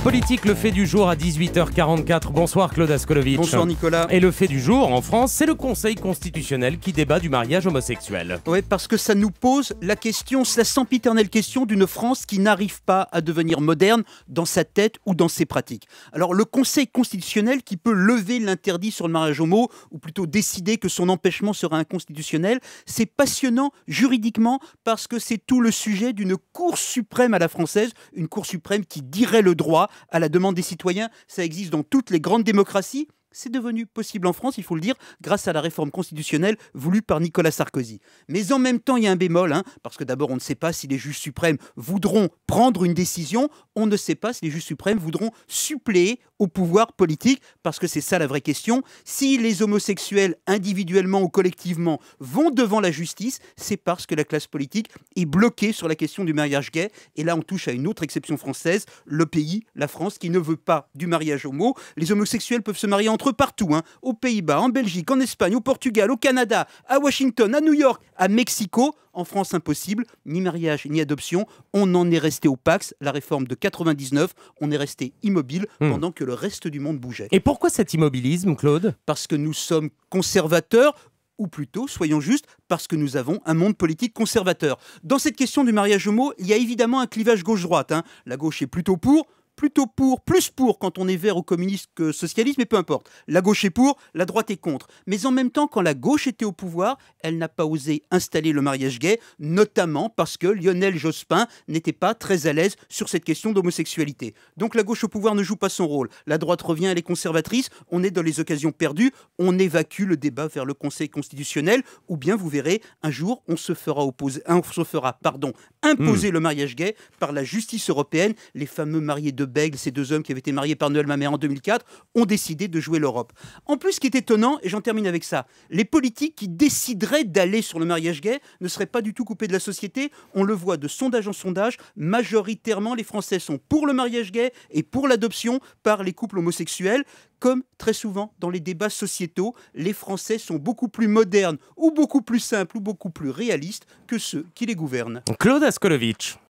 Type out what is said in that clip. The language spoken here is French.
Politique, le fait du jour à 18h44. Bonsoir Claude Askolovitch. Bonsoir Nicolas. Et le fait du jour en France, c'est le Conseil constitutionnel qui débat du mariage homosexuel. Oui, parce que ça nous pose la question, la sempiternelle question d'une France qui n'arrive pas à devenir moderne dans sa tête ou dans ses pratiques. Alors le Conseil constitutionnel qui peut lever l'interdit sur le mariage homo, ou plutôt décider que son empêchement sera inconstitutionnel, c'est passionnant juridiquement parce que c'est tout le sujet d'une Cour suprême à la française, une Cour suprême qui dirait le droit à la demande des citoyens. Ça existe dans toutes les grandes démocraties. C'est devenu possible en France, il faut le dire, grâce à la réforme constitutionnelle voulue par Nicolas Sarkozy. Mais en même temps, il y a un bémol, parce que d'abord, on ne sait pas si les juges suprêmes voudront prendre une décision, on ne sait pas si les juges suprêmes voudront suppléer au pouvoir politique, parce que c'est ça la vraie question. Si les homosexuels, individuellement ou collectivement, vont devant la justice, c'est parce que la classe politique est bloquée sur la question du mariage gay. Et là, on touche à une autre exception française, le pays, la France, qui ne veut pas du mariage homo. Les homosexuels peuvent se marier entre partout, aux Pays-Bas, en Belgique, en Espagne, au Portugal, au Canada, à Washington, à New York, à Mexico. En France, impossible, ni mariage ni adoption. On en est resté au Pacs, la réforme de 99, on est resté immobile pendant que le reste du monde bougeait. Et pourquoi cet immobilisme, Claude ? Parce que nous sommes conservateurs, ou plutôt, soyons justes, parce que nous avons un monde politique conservateur. Dans cette question du mariage homo, il y a évidemment un clivage gauche-droite. La gauche est plutôt pour, plus pour quand on est vert ou communiste que socialiste, mais peu importe. La gauche est pour, la droite est contre. Mais en même temps, quand la gauche était au pouvoir, elle n'a pas osé installer le mariage gay, notamment parce que Lionel Jospin n'était pas très à l'aise sur cette question d'homosexualité. Donc la gauche au pouvoir ne joue pas son rôle. La droite revient, elle est conservatrice, on est dans les occasions perdues, on évacue le débat vers le Conseil constitutionnel, ou bien vous verrez, un jour, on se fera imposer le mariage gay par la justice européenne. Les fameux mariés de Bègle, ces deux hommes qui avaient été mariés par Noël Mamère en 2004, ont décidé de jouer l'Europe. En plus, ce qui est étonnant, et j'en termine avec ça, les politiques qui décideraient d'aller sur le mariage gay ne seraient pas du tout coupés de la société. On le voit de sondage en sondage, majoritairement les Français sont pour le mariage gay et pour l'adoption par les couples homosexuels. Comme très souvent dans les débats sociétaux, les Français sont beaucoup plus modernes ou beaucoup plus simples ou beaucoup plus réalistes que ceux qui les gouvernent. Claude Askolovitch.